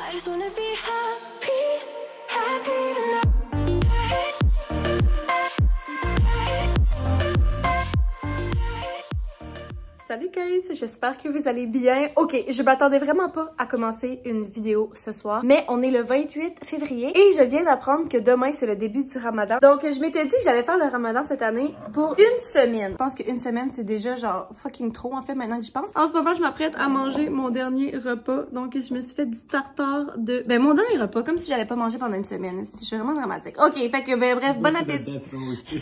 I just wanna be happy, happy tonight. Salut guys, j'espère que vous allez bien. Ok, je m'attendais vraiment pas à commencer une vidéo ce soir, mais on est le 28 février et je viens d'apprendre que demain c'est le début du ramadan. Donc je m'étais dit que j'allais faire le ramadan cette année pour une semaine. Je pense qu'une semaine c'est déjà genre fucking trop en fait maintenant que j'y pense. En ce moment je m'apprête à manger mon dernier repas, donc je me suis fait du tartare de... Ben mon dernier repas, comme si j'allais pas manger pendant une semaine. Je suis vraiment dramatique. Ok, fait que ben bref, bon appétit.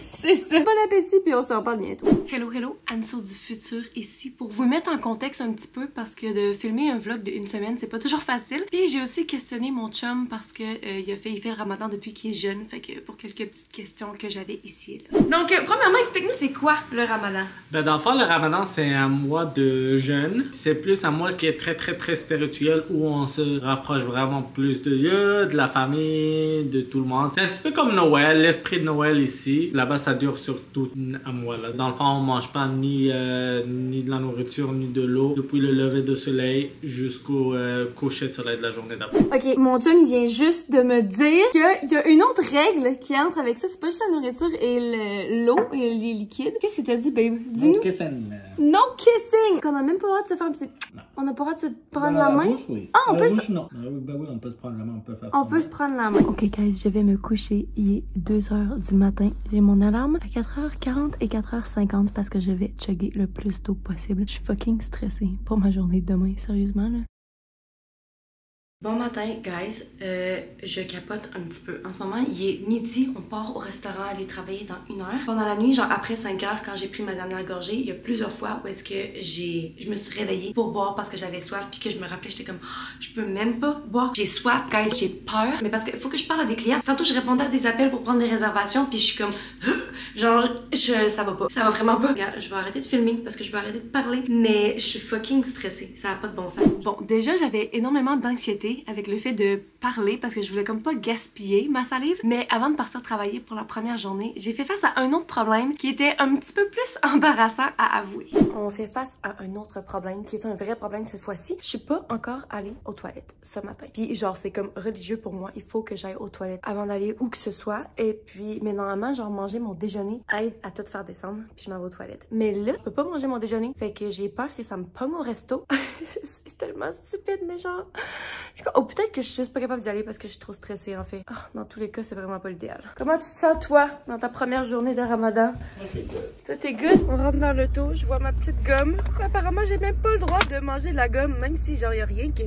C'est ça. Bon appétit puis on se reparle bientôt. Hello, hello, Anso du futur ici pour vous mettre en contexte un petit peu parce que de filmer un vlog d'une semaine c'est pas toujours facile. Puis j'ai aussi questionné mon chum parce que il fait le ramadan depuis qu'il est jeune, fait que pour quelques petites questions que j'avais ici et là. Donc premièrement explique-nous c'est quoi le ramadan? Ben dans le fond le ramadan c'est un mois de jeûne. C'est plus un mois qui est très spirituel où on se rapproche vraiment plus de Dieu, de la famille, de tout le monde. C'est un petit peu comme Noël, l'esprit de Noël ici. Là-bas ça dure sur tout un mois là. Dans le fond on mange pas ni de la nourriture ni de l'eau depuis le lever de soleil jusqu'au coucher de soleil de la journée d'après. Ok, mon chum il vient juste de me dire qu'il y a une autre règle qui entre avec ça, c'est pas juste la nourriture et l'eau et les liquides. Qu'est-ce que t'as dit, babe? Dis-nous. No kissing. No kissing! Qu'on a même pas le droit de se faire un petit... Non. On n'a pas le droit de se prendre la main? Bouche, oui. Ah, on peut bouche, non. Ben oui, on peut se prendre la main, on peut faire ça. On peut se prendre la main. Ok, guys, je vais me coucher. Il est 2h du matin. J'ai mon alarme à 4h40 et 4h50 parce que je vais chugger le plus d'eau possible. Je suis fucking stressée pour ma journée de demain, sérieusement, là. Bon matin, guys. Je capote un petit peu. En ce moment, il est midi. On part au restaurant aller travailler dans 1 heure. Pendant la nuit, genre après 5 heures, quand j'ai pris ma dernière gorgée, il y a plusieurs fois où est-ce que je me suis réveillée pour boire parce que j'avais soif puis que je me rappelais, j'étais comme oh, je peux même pas boire. J'ai soif, guys, j'ai peur. Mais parce qu'il faut que je parle à des clients. Tantôt, je répondais à des appels pour prendre des réservations puis je suis comme genre, ça va pas. Ça va vraiment pas. Regarde, je vais arrêter de filmer parce que je vais arrêter de parler. Mais je suis fucking stressée. Ça a pas de bon sens. Bon, déjà, j'avais énormément d'anxiété avec le fait de parler parce que je voulais comme pas gaspiller ma salive. Mais avant de partir travailler pour la première journée, j'ai fait face à un autre problème qui était un petit peu plus embarrassant à avouer. On fait face à un autre problème qui est un vrai problème cette fois-ci. Je suis pas encore allée aux toilettes ce matin. Puis genre, c'est comme religieux pour moi. Il faut que j'aille aux toilettes avant d'aller où que ce soit. Et puis, mais normalement, genre manger mon déjeuner aide à tout faire descendre. Puis je m'en vais aux toilettes. Mais là, je peux pas manger mon déjeuner. Fait que j'ai peur que ça me pogne au resto. C'est tellement stupide, mais genre... Oh, peut-être que je suis juste pas capable d'y aller parce que je suis trop stressée en fait. Oh, dans tous les cas, c'est vraiment pas l'idéal. Comment tu te sens toi dans ta première journée de ramadan? Moi, je suis good. Toi, t'es good? On rentre dans l'auto, je vois ma petite gomme. Apparemment, j'ai même pas le droit de manger de la gomme, même si genre y a rien que...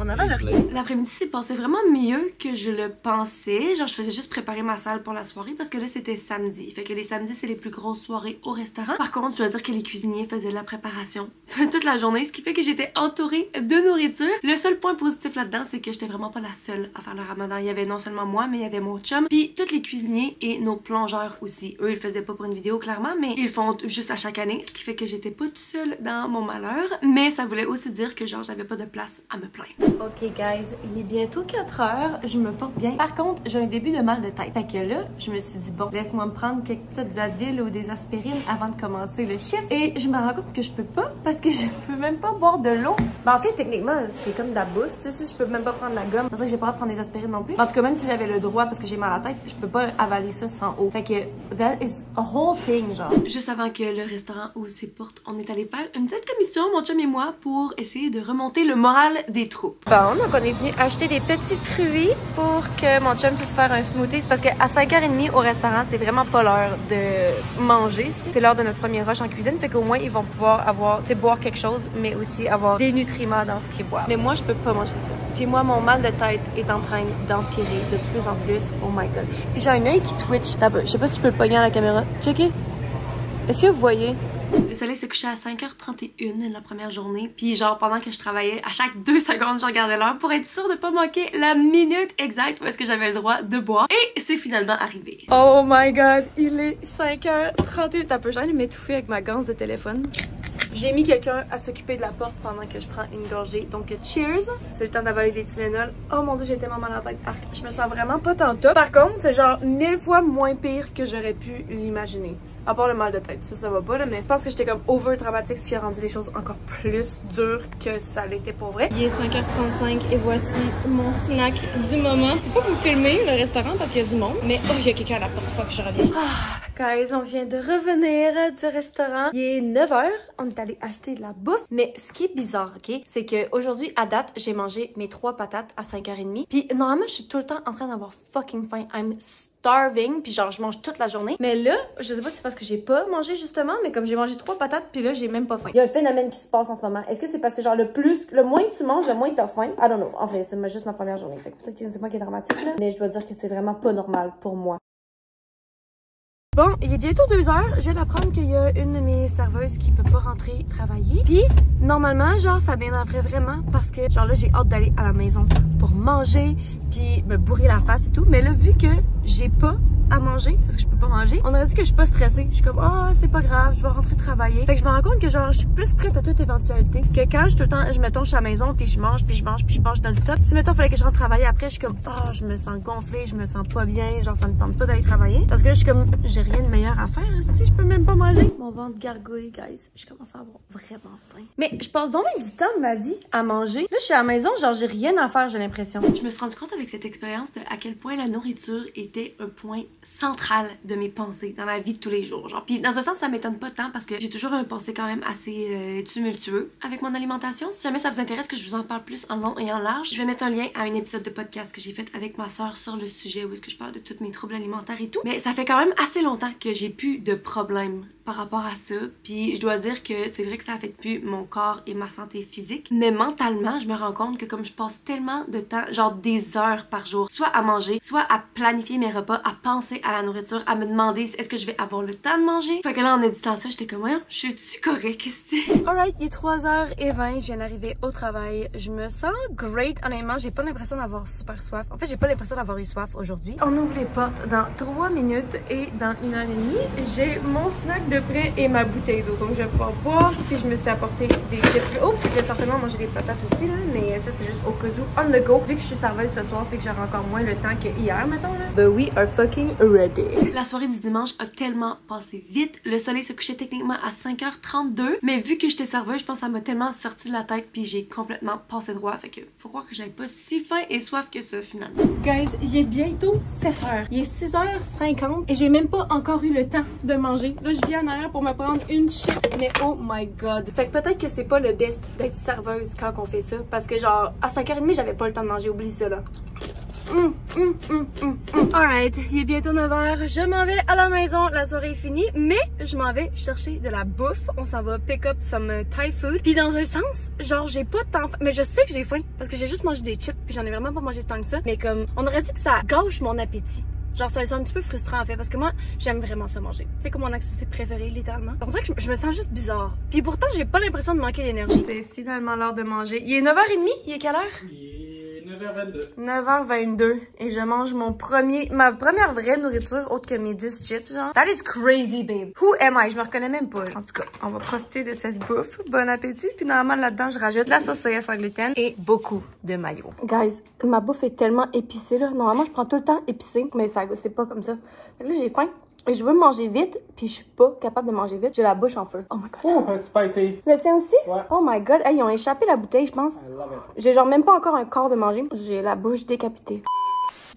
On en a rien. L'après-midi s'est passé vraiment mieux que je le pensais. Genre, je faisais juste préparer ma salle pour la soirée parce que là, c'était samedi. Fait que les samedis, c'est les plus grosses soirées au restaurant. Par contre, je dois dire que les cuisiniers faisaient de la préparation toute la journée, ce qui fait que j'étais entourée de nourriture. Le seul point positif là-dedans, c'est que j'étais vraiment pas la seule à faire le ramadan. Il y avait non seulement moi, mais il y avait mon chum, puis tous les cuisiniers et nos plongeurs aussi. Eux, ils le faisaient pas pour une vidéo, clairement, mais ils le font juste à chaque année, ce qui fait que j'étais pas toute seule dans mon malheur. Mais ça voulait aussi dire que genre, j'avais pas de place à me plaindre. Ok guys, il est bientôt 4 heures, je me porte bien. Par contre, j'ai un début de mal de tête. Fait que là, je me suis dit bon, laisse-moi me prendre quelques petites Advil ou des aspirines avant de commencer le chiffre. Et je me rends compte que je peux pas parce que je peux même pas boire de l'eau. Ben en fait, techniquement, c'est comme de la bouffe. Tu sais, si je peux même pas prendre la gomme, ça veut dire que j'ai pas le droit de prendre des aspirines non plus. En tout cas, même si j'avais le droit parce que j'ai mal à la tête, je peux pas avaler ça sans eau. Fait que that is a whole thing, genre. Juste avant que le restaurant ouvre ses portes, on est allé faire une petite commission, mon chum et moi, pour essayer de remonter le moral des troupes. Bon, donc on est venu acheter des petits fruits pour que mon chum puisse faire un smoothie. C'est parce qu'à 5h30 au restaurant, c'est vraiment pas l'heure de manger. C'est l'heure de notre premier rush en cuisine. Fait qu'au moins, ils vont pouvoir avoir, tu sais, boire quelque chose, mais aussi avoir des nutriments dans ce qu'ils boivent. Mais moi, je peux pas manger ça. Puis moi, mon mal de tête est en train d'empirer de plus en plus. Oh my god. Puis j'ai un œil qui twitch. Je sais pas si je peux le pogner à la caméra. Checkez. Est-ce que vous voyez? Le soleil s'est couché à 5h31 la première journée. Puis genre pendant que je travaillais, à chaque 2 secondes, je regardais l'heure pour être sûre de pas manquer la minute exacte où est-ce que j'avais le droit de boire. Et c'est finalement arrivé. Oh my god, il est 5h31. T'as peu, j'allais m'étouffer avec ma ganse de téléphone. J'ai mis quelqu'un à s'occuper de la porte pendant que je prends une gorgée. Donc, cheers! C'est le temps d'avaler des Tylenol. Oh mon dieu, j'ai tellement mal à la tête. Arc, je me sens vraiment pas tant top. Par contre, c'est genre 1000 fois moins pire que j'aurais pu l'imaginer. À part le mal de tête, ça va pas là, mais je pense que j'étais comme over dramatique, ce qui a rendu les choses encore plus dures que ça l'était pour vrai. Il est 5h35 et voici mon snack du moment. Je peux pas vous filmer le restaurant parce qu'il y a du monde, mais oh, il y a quelqu'un à la porte, fuck, je reviens. Ah, guys, on vient de revenir du restaurant. Il est 9h, on est allé acheter de la bouffe, mais ce qui est bizarre, ok, c'est que aujourd'hui à date, j'ai mangé mes 3 patates à 5h30. Puis normalement, je suis tout le temps en train d'avoir fucking faim. I'm starving, puis genre je mange toute la journée. Mais là, je sais pas si c'est parce que j'ai pas mangé justement, mais comme j'ai mangé 3 patates, puis là j'ai même pas faim. Il y a un phénomène qui se passe en ce moment. Est-ce que c'est parce que genre le moins que tu manges, le moins que t'as faim? I don't know. En fait, c'est juste ma première journée. Fait que peut-être que c'est moi qui est dramatique là, mais je dois dire que c'est vraiment pas normal pour moi. Bon, il est bientôt 2h. Je viens d'apprendre qu'il y a une de mes serveuses qui peut pas rentrer travailler. Puis, normalement, genre, ça m'énerverait vraiment parce que, genre là, j'ai hâte d'aller à la maison pour manger, puis me bourrer la face et tout. Mais là, vu que j'ai pas à manger, parce que je peux pas manger, on aurait dit que je suis pas stressée. Je suis comme, ah, c'est pas grave, je vais rentrer travailler. Fait que je me rends compte que, genre, je suis plus prête à toute éventualité. Que quand je suis tout le temps, mettons, je suis à la maison, puis je mange non-stop. Si, mettons, fallait que je rentre travailler après, je suis comme, ah, je me sens gonflée, je me sens pas bien, genre, ça me tente pas d'aller travailler. Parce que là, je suis comme, j'ai rien de meilleur à faire, si je peux même pas manger. Mon ventre gargouille, guys. Je commence à avoir vraiment faim. Mais je passe donc même du temps de ma vie à manger. Là, je suis à la maison, genre, j'ai rien à faire, j'ai l'impression. Je me suis rendu compte avec cette expérience de à quel point la nourriture était un point central de mes pensées dans la vie de tous les jours. Genre, puis dans un sens, ça m'étonne pas tant parce que j'ai toujours un pensée quand même assez tumultueux avec mon alimentation. Si jamais ça vous intéresse que je vous en parle plus en long et en large, je vais mettre un lien à un épisode de podcast que j'ai fait avec ma soeur sur le sujet où est-ce que je parle de tous mes troubles alimentaires et tout. Mais ça fait quand même assez longtemps que j'ai plus de problèmes par rapport à ça. Puis je dois dire que c'est vrai que ça affecte plus mon corps et ma santé physique. Mais mentalement, je me rends compte que comme je passe tellement de temps, genre des heures par jour, soit à manger, soit à planifier mes repas, à penser à la nourriture, à me demander est-ce que je vais avoir le temps de manger. Fait que là, en éditant ça, j'étais comme, ouais, je suis correct, qu'est-ce que c'est? Alright, il est 3h20, je viens d'arriver au travail. Je me sens great, honnêtement, j'ai pas l'impression d'avoir super soif. En fait, j'ai pas l'impression d'avoir eu soif aujourd'hui. On ouvre les portes dans 3 minutes et dans 1h30, j'ai mon snack de près et ma bouteille d'eau. Donc, je vais pouvoir boire. Puis, je me suis apporté des chips. Oh, je vais certainement manger des patates aussi, là. Mais ça, c'est juste au cas où, on the go. Vu que je suis serveuse ce soir, puis que j'aurai encore moins le temps que hier, mettons, là. But we are fucking ready. La soirée du dimanche a tellement passé vite. Le soleil se couchait techniquement à 5h32. Mais vu que j'étais serveuse, je pense que ça m'a tellement sorti de la tête. Puis, j'ai complètement passé droit. Fait que, faut croire que j'avais pas si faim et soif que ça, finalement. Guys, il est bientôt 7h. Il est 6h50 et j'ai même pas encore eu le temps de manger. Là, je viens en arrière pour me prendre une chip, mais oh my god. Fait que peut-être que c'est pas le best d'être serveuse quand on fait ça, parce que genre, à 5h30, j'avais pas le temps de manger, oublie ça là. Alright, il est bientôt 9h, je m'en vais à la maison, la soirée est finie, mais je m'en vais chercher de la bouffe, on s'en va pick up some Thai food, puis dans un sens, genre j'ai pas tant faim, mais je sais que j'ai faim, parce que j'ai juste mangé des chips, puis j'en ai vraiment pas mangé tant que ça, mais comme, on aurait dit que ça gâche mon appétit. Genre, ça un petit peu frustrant en fait, parce que moi, j'aime vraiment ça manger. C'est comme mon activité préférée, littéralement. C'est pour ça que je me sens juste bizarre. Puis pourtant, j'ai pas l'impression de manquer d'énergie. C'est finalement l'heure de manger. Il est 9h30, il est quelle heure? Il est 9h22. 9h22. Et je mange ma première vraie nourriture autre que mes 10 chips, genre. That is crazy, babe. Who am I? Je me reconnais même pas. En tout cas, on va profiter de cette bouffe. Bon appétit. Puis normalement, là-dedans, je rajoute de la sauce soya sans gluten et beaucoup de mayo. Guys, ma bouffe est tellement épicée, là. Normalement, je prends tout le temps épicé, mais ça c'est pas comme ça. Fait que là, j'ai faim. Et je veux manger vite, puis je suis pas capable de manger vite. J'ai la bouche en feu. Oh my god. Oh, it's spicy. Tu le tiens aussi? Ouais. Oh my god. Hey, ils ont échappé la bouteille, je pense. I love it. J'ai genre même pas encore un quart de manger. J'ai la bouche décapitée.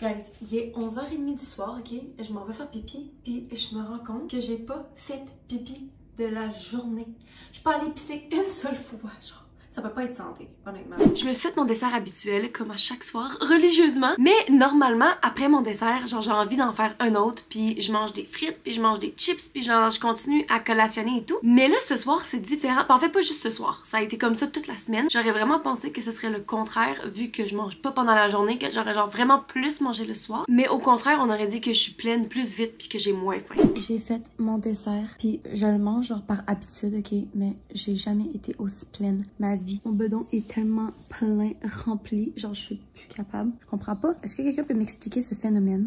Guys, il est 11h30 du soir, ok? Je m'en vais faire pipi, puis je me rends compte que j'ai pas fait pipi de la journée. Je suis pas allée pisser une seule fois, genre. Ça peut pas être santé, honnêtement. Je me suis fait mon dessert habituel, comme à chaque soir, religieusement. Mais normalement, après mon dessert, genre j'ai envie d'en faire un autre, puis je mange des frites, puis je mange des chips, puis genre je continue à collationner et tout. Mais là, ce soir, c'est différent. En fait, pas juste ce soir. Ça a été comme ça toute la semaine. J'aurais vraiment pensé que ce serait le contraire, vu que je mange pas pendant la journée, que j'aurais genre vraiment plus mangé le soir. Mais au contraire, on aurait dit que je suis pleine plus vite, puis que j'ai moins faim. J'ai fait mon dessert, puis je le mange genre par habitude, ok? Mais j'ai jamais été aussi pleine. Ma vie. Mon bedon est tellement plein, rempli, genre je suis plus capable. Je comprends pas. Est-ce que quelqu'un peut m'expliquer ce phénomène?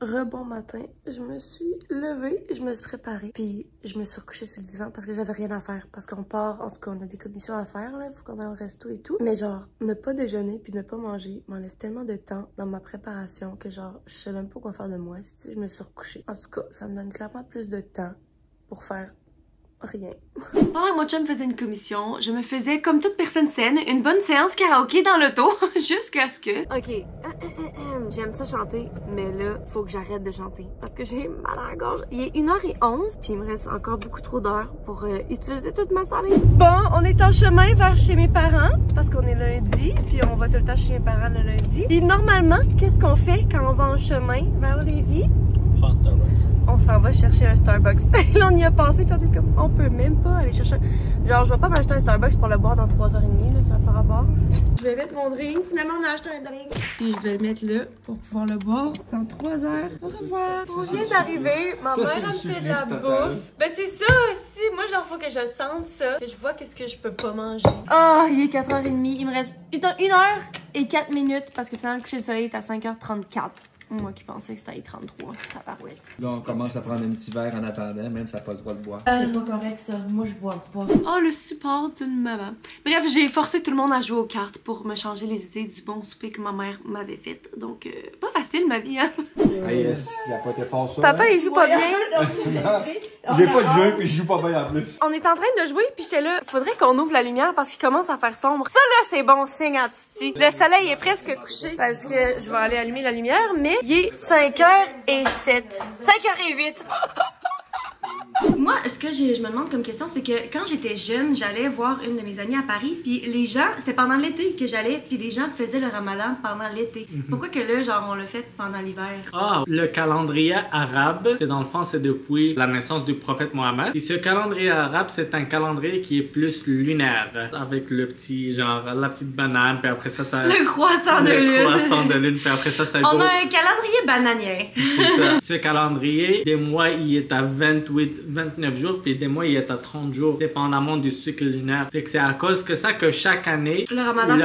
Rebon matin, je me suis levée, je me suis préparée, puis je me suis recouchée sur le divan parce que j'avais rien à faire. Parce qu'on part, en tout cas, on a des commissions à faire, là, il faut qu'on aille au resto et tout. Mais genre, ne pas déjeuner puis ne pas manger m'enlève tellement de temps dans ma préparation que genre, je sais même pas quoi faire de moi si je me suis recouchée. En tout cas, ça me donne clairement plus de temps pour faire rien. Pendant que mon chum faisait une commission, je me faisais, comme toute personne saine, une bonne séance karaoké dans l'auto, jusqu'à ce que... Ok, j'aime ça chanter, mais là, faut que j'arrête de chanter, parce que j'ai mal à la gorge. Il est 1h11, puis il me reste encore beaucoup trop d'heures pour utiliser toute ma salive. Bon, on est en chemin vers chez mes parents, parce qu'on est lundi, puis on va tout le temps chez mes parents le lundi. Puis normalement, qu'est-ce qu'on fait quand on va en chemin vers Lévis? On s'en va chercher un Starbucks. Là, on y a pensé, puis on est comme, on peut même pas aller chercher Genre, je vais pas m'acheter un Starbucks pour le boire dans 3h30, là, ça n'a pas rapport. Je vais mettre mon drink. Finalement, on a acheté un drink. Puis je vais le mettre là pour pouvoir le boire dans 3 heures. Au revoir. On vient d'arriver. Ma mère a fait de la bouffe. Ben, c'est ça aussi. Moi, genre, faut que je sente ça. Que je vois qu'est-ce que je peux pas manger. Oh, il est 4h30. Il me reste 1h04 parce que finalement, le coucher de soleil est à 5h34. Moi qui pensais que c'était à 33, tabarouette. Là, on commence à prendre un petit verre en attendant, même si ça n'a pas le droit de boire. C'est pas correct ça, moi je bois pas. Oh, le support d'une maman. Bref, j'ai forcé tout le monde à jouer aux cartes pour me changer les idées du bon souper que ma mère m'avait fait. Donc, pas facile ma vie, hein. Hey, il a pas été fort ça. Papa, il joue pas bien. J'ai pas de jeu, puis je joue pas bien en plus. On est en train de jouer, puis j'étais là, faudrait qu'on ouvre la lumière parce qu'il commence à faire sombre. Ça là, c'est bon signe en titi. Le soleil est presque couché parce que je vais aller allumer la lumière, mais il est 5h07. 5h08. Moi, ce que je me demande comme question, c'est que quand j'étais jeune, j'allais voir une de mes amies à Paris, puis les gens, c'était pendant l'été que j'allais, puis les gens faisaient le ramadan pendant l'été. Pourquoi que là, genre, on le fait pendant l'hiver? Ah, le calendrier arabe, c'est dans le fond, c'est depuis la naissance du prophète Mohammed. Et ce calendrier arabe, c'est un calendrier qui est plus lunaire, avec le petit, genre, la petite banane, puis après ça, ça... Le croissant de lune. Le croissant de lune, puis après ça, ça... On a un calendrier bananier. C'est ça. Ce calendrier, des mois, il est à 29 jours, puis des mois, il est à 30 jours, dépendamment du cycle lunaire. Fait que c'est à cause que ça que chaque année, le ramadan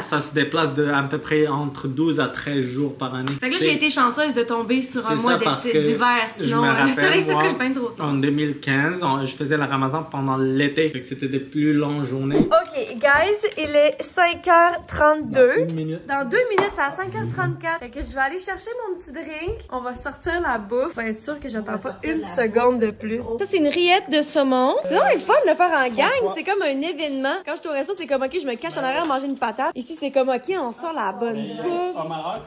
ça se déplace de à peu près entre 12 à 13 jours par année. Fait que là, j'ai été chanceuse de tomber sur un mois d'hiver, sinon le soleil se couche bien trop tôt. En 2015, je faisais le ramadan pendant l'été, fait que c'était des plus longues journées. Ok, guys, il est 5h32. Une minute. Dans 2 minutes, c'est à 5h34. Fait que je vais aller chercher mon petit drink. On va sortir la bouffe. Pour être sûr que j'attends pas une seconde de plus. Ça, c'est une rillette de saumon. C'est vraiment le fun de le faire en gang. C'est comme un événement. Quand je suis au resto, c'est comme, ok, je me cache en arrière à manger une patate. Ici, c'est comme, ok, on sort la bonne bouffe. Au Maroc,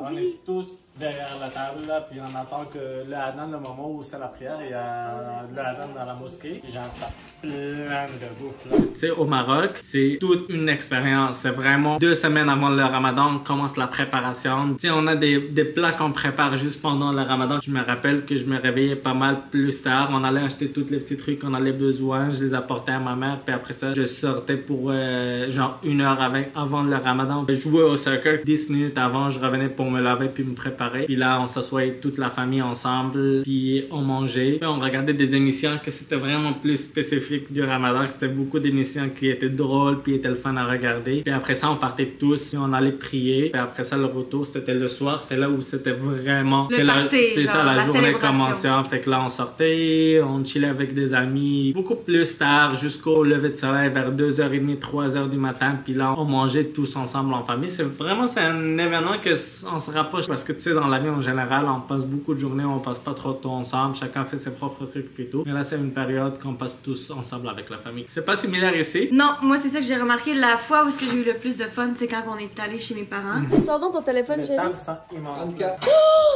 on est tous derrière la table, là, puis on attend que le adhan, le moment où c'est la prière, il y a le adhan dans la mosquée, et j'entends plein de bouffe. Tu sais, au Maroc, c'est toute une expérience. C'est vraiment 2 semaines avant le ramadan, on commence la préparation. Tu sais, on a des plats qu'on prépare juste pendant le ramadan. Je me rappelle que je me réveillais pas mal plus tard. On allait acheter tous les petits trucs qu'on allait besoin. Je les apportais à ma mère, puis après ça, je sortais pour genre 1 heure avant le ramadan. Je jouais au soccer 10 minutes avant, je revenais pour me laver puis me préparer. Puis là, on s'assoyait toute la famille ensemble, puis on mangeait. Puis on regardait des émissions que c'était vraiment plus spécifique du ramadan, que c'était beaucoup d'émissions qui étaient drôles, puis étaient le fun à regarder. Puis après ça, on partait tous, puis on allait prier. Puis après ça, le retour, c'était le soir. C'est là où c'était vraiment... le party, c'est ça, la journée commençait. Fait que là, on sortait, on chillait avec des amis. Beaucoup plus tard, jusqu'au lever de soleil, vers 2h30, 3h du matin. Puis là, on mangeait tous ensemble en famille. C'est un événement que on se rapproche, parce que tu sais, dans la vie en général, on passe beaucoup de journées, on passe pas trop de temps ensemble, chacun fait ses propres trucs et tout. Mais là, c'est une période qu'on passe tous ensemble avec la famille. C'est pas similaire ici? Non, moi c'est ça que j'ai remarqué. La fois où j'ai eu le plus de fun, c'est quand on est allé chez mes parents. Sors donc ton téléphone, chérie. 34.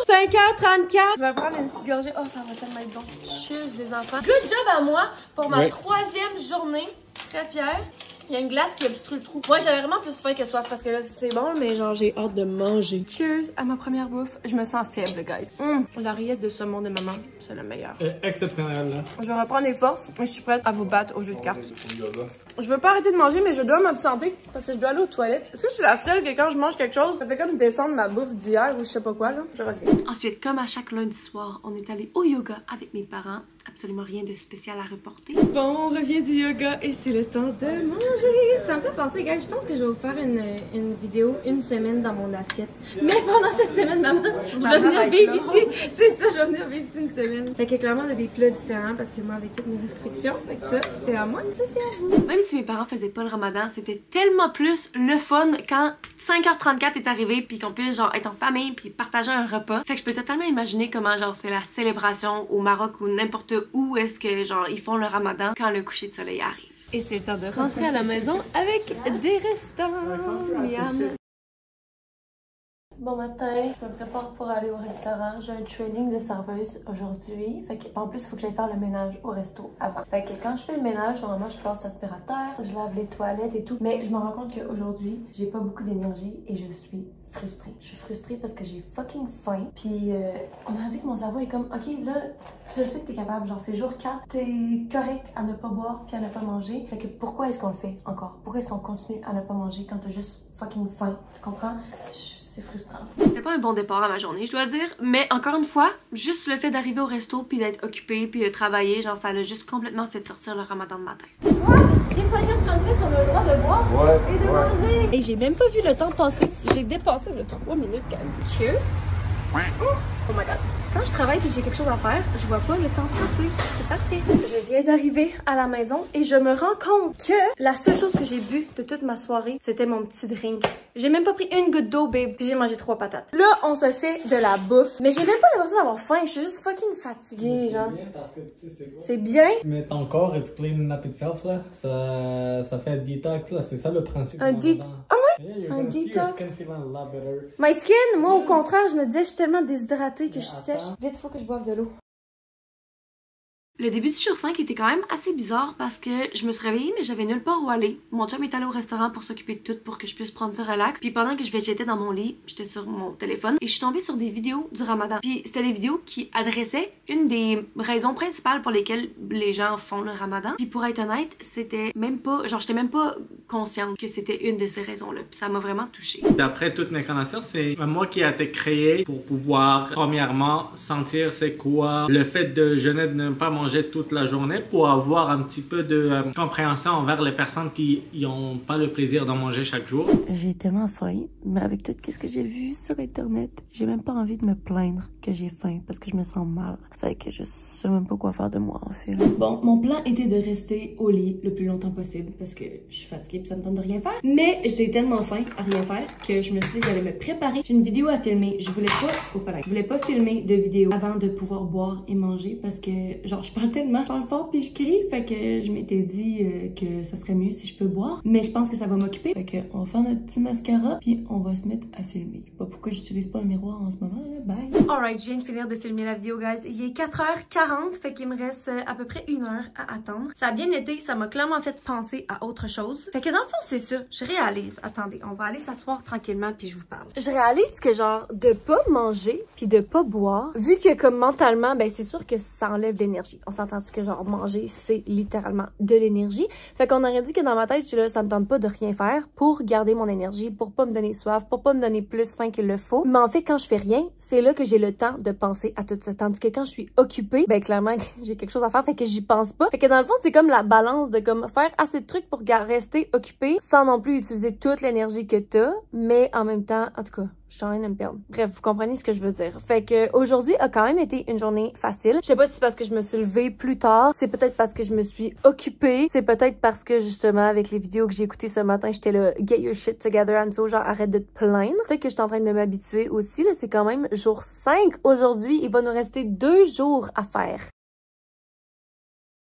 5h34. Je vais prendre une petite gorgée. Oh, ça va tellement être bon. Cheers, les enfants. Good job à moi pour ma 3e journée. Très fière. Il y a une glace qui obstrue le trou. Moi, j'avais vraiment plus faim que soif parce que là, c'est bon, mais genre, j'ai hâte de manger. Cheers à ma première bouffe. Je me sens faible, guys. La rillette de saumon de maman, c'est le meilleur. Exceptionnel, là. Je vais reprendre des forces et je suis prête à vous battre au jeu de cartes. Je veux pas arrêter de manger, mais je dois m'absenter parce que je dois aller aux toilettes. Est-ce que je suis la seule que quand je mange quelque chose, ça fait comme descendre ma bouffe d'hier ou je sais pas quoi, là? Je reviens. Ensuite, comme à chaque lundi soir, on est allé au yoga avec mes parents. absolument rien de spécial à reporter. Bon, on revient du yoga et c'est le temps de manger. Ça me fait penser, gars, je pense que je vais vous faire une vidéo une semaine dans mon assiette. Mais pendant cette semaine, maman, je vais venir vivre ici. C'est ça, je vais venir vivre ici une semaine. Fait que clairement, on a des plats différents parce que moi, avec toutes mes restrictions, fait que ça, c'est à moi, ça, c'est à vous. Même si mes parents faisaient pas le ramadan, c'était tellement plus le fun quand 5h34 est arrivé puis qu'on puisse genre être en famille puis partager un repas. Fait que je peux totalement imaginer comment genre c'est la célébration au Maroc ou n'importe où est-ce que genre ils font le ramadan quand le coucher de soleil arrive. Et c'est le temps de rentrer à la maison avec des restaurants. Miam. Bon matin, je me prépare pour aller au restaurant. J'ai un training de serveuse aujourd'hui. Fait que, en plus, il faut que j'aille faire le ménage au resto avant. Fait que quand je fais le ménage, normalement, je passe l'aspirateur, je lave les toilettes et tout. Mais je me rends compte qu'aujourd'hui, j'ai pas beaucoup d'énergie et je suis frustrée. Je suis frustrée parce que j'ai fucking faim. Puis on m'a dit que mon cerveau est comme, ok, là, je sais que t'es capable. Genre, c'est jour 4, t'es correct à ne pas boire puis à ne pas manger. Fait que pourquoi est-ce qu'on le fait encore? Pourquoi est-ce qu'on continue à ne pas manger quand t'as juste fucking faim? Tu comprends? C'est frustrant. C'était pas un bon départ à ma journée, je dois dire. Mais encore une fois, juste le fait d'arriver au resto puis d'être occupée puis de travailler, genre ça l'a juste complètement fait sortir le ramadan de ma tête. Quoi? Il est 5h37, on a le droit de boire et de manger. Et j'ai même pas vu le temps passer. J'ai dépassé le 3 minutes, guys. Cheers. Oh my god. Quand je travaille et j'ai quelque chose à faire, je vois pas le temps passer. C'est parfait. Je viens d'arriver à la maison et je me rends compte que la seule chose que j'ai bu de toute ma soirée, c'était mon petit drink. J'ai même pas pris une goutte d'eau, babe. Puis j'ai mangé 3 patates. Là, on se fait de la bouffe. Mais j'ai même pas l'impression d'avoir faim. Je suis juste fucking fatiguée, genre. C'est bien parce que tu sais c'est quoi. C'est bien. Mais ton corps, it clean up itself, là. Ça fait un détox, là. C'est ça le principe. Un détox. Ah ouais? Yeah, Un détox. Better. My skin, moi, au contraire, je me disais, je suis tellement déshydratée que je suis sèche. Vite, faut que je boive de l'eau. Le début du jour 5 était quand même assez bizarre parce que je me suis réveillée mais j'avais nulle part où aller. Mon chum est allé au restaurant pour s'occuper de tout pour que je puisse prendre ça relax. Puis pendant que j'étais dans mon lit, j'étais sur mon téléphone et je suis tombée sur des vidéos du ramadan. Puis c'était des vidéos qui adressaient une des raisons principales pour lesquelles les gens font le ramadan. Puis pour être honnête, c'était même pas, genre j'étais même pas consciente que c'était une de ces raisons-là. Puis ça m'a vraiment touchée. D'après toutes mes connaissances, c'est moi qui a été créé pour pouvoir premièrement sentir c'est quoi le fait de jeûner, de ne pas manger toute la journée pour avoir un petit peu de compréhension envers les personnes qui n'ont pas le plaisir d'en manger chaque jour. J'ai tellement faim, mais avec tout ce que j'ai vu sur internet, j'ai même pas envie de me plaindre que j'ai faim parce que je me sens mal. Fait que je sais même pas quoi faire de moi en fait. Bon, mon plan était de rester au lit le plus longtemps possible parce que je suis fatiguée et ça me tente de rien faire. Mais j'ai tellement faim à rien faire que je me suis dit que j'allais me préparer. J'ai une vidéo à filmer. Je voulais pas filmer de vidéo avant de pouvoir boire et manger parce que genre je parle tellement, je parle fort puis je crie. Fait que je m'étais dit que ça serait mieux si je peux boire. Mais je pense que ça va m'occuper. Fait que on va faire notre petit mascara puis on va se mettre à filmer. Je sais pas pourquoi j'utilise pas un miroir en ce moment là. Bye. Alright, je viens de finir de filmer la vidéo, guys. Il est 4h40, fait qu'il me reste à peu près 1 heure à attendre. Ça a bien été, ça m'a clairement fait penser à autre chose. Fait que dans le fond, c'est ça. Je réalise. Attendez, on va aller s'asseoir tranquillement puis je vous parle. Je réalise que genre, de pas manger puis de pas boire, vu que comme mentalement, ben c'est sûr que ça enlève l'énergie. On s'entend que genre manger, c'est littéralement de l'énergie. Fait qu'on aurait dit que dans ma tête, je suis là, ça me tente pas de rien faire pour garder mon énergie, pour pas me donner soif, pour pas me donner plus faim qu'il le faut. Mais en fait, quand je fais rien, c'est là que j'ai le temps de penser à tout ça. Tandis que quand je suis occupée, ben clairement, j'ai quelque chose à faire, fait que j'y pense pas. Fait que dans le fond, c'est comme la balance de comme faire assez de trucs pour rester occupée sans non plus utiliser toute l'énergie que t'as, mais en même temps, en tout cas, je suis en train de me perdre. Bref, vous comprenez ce que je veux dire. Fait que aujourd'hui a quand même été une journée facile. Je sais pas si c'est parce que je me suis levée plus tard, c'est peut-être parce que je me suis occupée, c'est peut-être parce que justement avec les vidéos que j'ai écoutées ce matin, j'étais là, get your shit together, Anso, genre arrête de te plaindre. Peut-être que je suis en train de m'habituer aussi, là, c'est quand même jour 5 aujourd'hui, il va nous rester 2 jours à faire.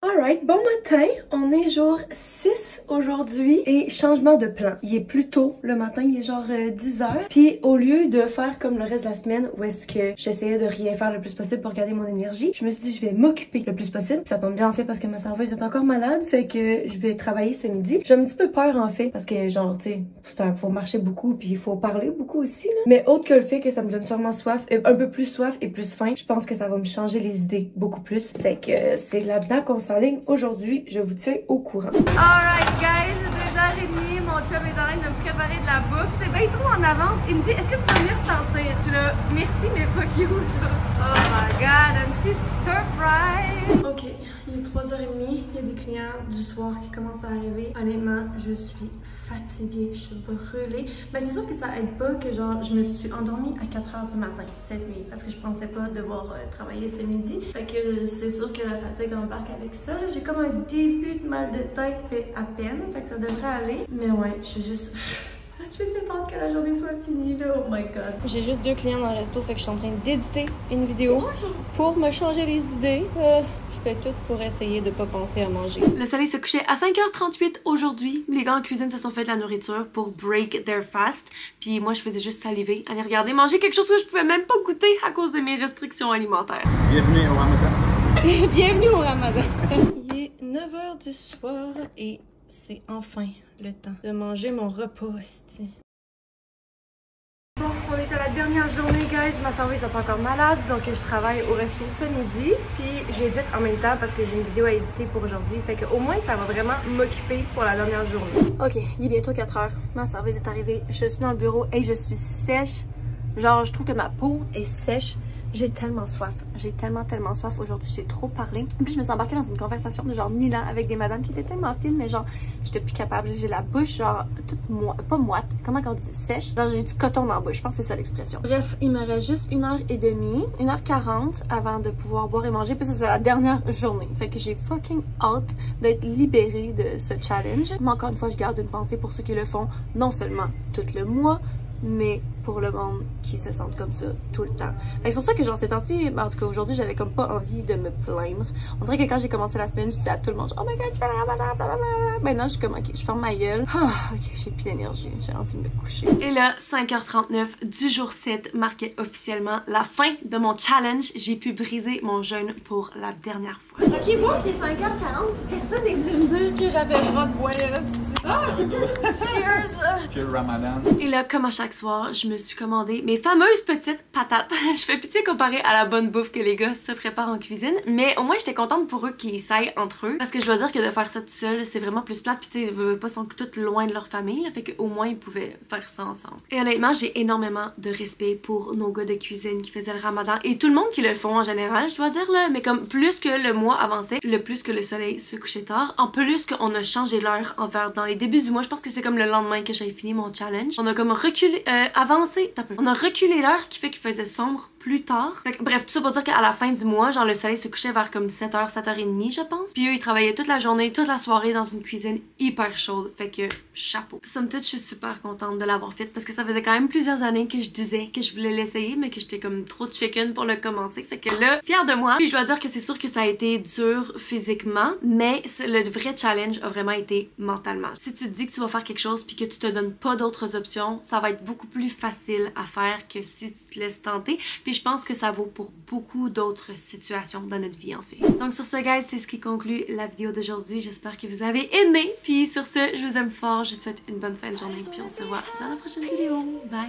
Alright, bon matin, on est jour 6 aujourd'hui et changement de plan. Il est plus tôt le matin, il est genre 10h. Puis au lieu de faire comme le reste de la semaine où est-ce que j'essayais de rien faire le plus possible pour garder mon énergie, je me suis dit je vais m'occuper le plus possible. Ça tombe bien en fait parce que ma serveuse est encore malade, fait que je vais travailler ce midi. J'ai un petit peu peur en fait parce que genre tu sais, faut marcher beaucoup puis il faut parler beaucoup aussi là. Mais autre que le fait que ça me donne sûrement soif, un peu plus soif et plus faim, je pense que ça va me changer les idées beaucoup plus. Fait que c'est là-dedans qu'on s'enligne aujourd'hui, je vous tiens au courant. Alright guys, c'est déjà 10h30, mon chum est en train de me préparer de la bouffe. C'est bien trop en avance. Il me dit, est-ce que tu veux venir sentir? Je suis là, merci, mais fuck you. Oh my god, un petit stir fry. Ok, il est 3h30. Il y a des clients du soir qui commencent à arriver. Honnêtement, je suis fatiguée, je suis brûlée. Mais c'est sûr que ça aide pas que genre, je me suis endormie à 4h du matin cette nuit parce que je pensais pas devoir travailler ce midi. Fait que c'est sûr que la fatigue embarque avec ça. J'ai comme un début de mal de tête, mais à peine. Fait que ça devrait aller. Mais ouais, je suis juste... J'ai tellement hâte que la journée soit finie là, oh my god. J'ai juste 2 clients dans le resto, fait que je suis en train d'éditer une vidéo pour me changer les idées. Je fais tout pour essayer de pas penser à manger. Le soleil se couchait à 5h38 aujourd'hui. Les gars en cuisine se sont fait de la nourriture pour break their fast. Puis moi, je faisais juste saliver, aller regarder manger quelque chose que je pouvais même pas goûter à cause de mes restrictions alimentaires. Bienvenue au Ramadan. Bienvenue au Ramadan. Il est 9h du soir et c'est enfin le temps de manger mon repas. Bon, on est à la dernière journée, guys. Ma serveuse est encore malade, donc je travaille au resto ce midi. Puis j'édite en même temps parce que j'ai une vidéo à éditer pour aujourd'hui. Fait que au moins, ça va vraiment m'occuper pour la dernière journée. Ok, il est bientôt 4h. Ma serveuse est arrivée. Je suis dans le bureau et je suis sèche. Genre, je trouve que ma peau est sèche. J'ai tellement soif. J'ai tellement soif aujourd'hui. J'ai trop parlé. Et puis je me suis embarquée dans une conversation de genre 1000 ans avec des madames qui étaient tellement fines, mais genre, j'étais plus capable. J'ai la bouche genre toute pas moite. Comment on dit? Sèche. Genre, j'ai du coton dans la bouche. Je pense que c'est ça l'expression. Bref, il me reste juste 1h30, 1h40 avant de pouvoir boire et manger. Puis ça, c'est la dernière journée. Fait que j'ai fucking hâte d'être libérée de ce challenge. Mais encore une fois, je garde une pensée pour ceux qui le font, non seulement tout le mois, mais pour le monde qui se sentent comme ça tout le temps. C'est pour ça que genre ces temps-ci, en tout cas aujourd'hui, j'avais comme pas envie de me plaindre. On dirait que quand j'ai commencé la semaine, je disais à tout le monde, oh my god, je fais la blablabla. Maintenant, je suis comme, ok, je ferme ma gueule. Ok, j'ai plus d'énergie, j'ai envie de me coucher. Et là, 5h39 du jour 7 marquait officiellement la fin de mon challenge. J'ai pu briser mon jeûne pour la dernière fois. Ok, bon, il est 5h40, personne n'est venu me dire que j'avais le droit de boire, là. Cheers! Cheers Ramadan. Et là, comme à chaque soir, je me suis commandé mes fameuses petites patates. Je fais pitié comparé à la bonne bouffe que les gars se préparent en cuisine, mais au moins j'étais contente pour eux qu'ils essayent entre eux, parce que je dois dire que de faire ça tout seul, c'est vraiment plus plate, puis tu sais, ils veulent pas sont toutes loin de leur famille, là, fait qu'au moins ils pouvaient faire ça ensemble. Et honnêtement, j'ai énormément de respect pour nos gars de cuisine qui faisaient le Ramadan, et tout le monde qui le font en général, je dois dire là, mais comme plus que le mois avançait, le plus que le soleil se couchait tard, en plus qu'on a changé l'heure envers dans les débuts du mois, je pense que c'est comme le lendemain que j'avais fini mon challenge. On a comme reculé, avancé, on a reculé l'heure, ce qui fait qu'il faisait sombre plus tard. Fait que, bref, tout ça pour dire qu'à la fin du mois, genre le soleil se couchait vers comme 7h, 7h30 je pense. Puis eux, ils travaillaient toute la journée, toute la soirée dans une cuisine hyper chaude. Fait que, chapeau. Somme toute, je suis super contente de l'avoir faite parce que ça faisait quand même plusieurs années que je disais que je voulais l'essayer, mais que j'étais comme trop chicken pour le commencer. Fait que là, fière de moi. Puis je dois dire que c'est sûr que ça a été dur physiquement, mais le vrai challenge a vraiment été mentalement. Si tu te dis que tu vas faire quelque chose puis que tu te donnes pas d'autres options, ça va être beaucoup plus facile à faire que si tu te laisses tenter. Puis je pense que ça vaut pour beaucoup d'autres situations dans notre vie en fait. Donc sur ce guys, c'est ce qui conclut la vidéo d'aujourd'hui. J'espère que vous avez aimé. Puis sur ce, je vous aime fort. Je vous souhaite une bonne fin de journée. Puis on se voit dans la prochaine vidéo. Bye!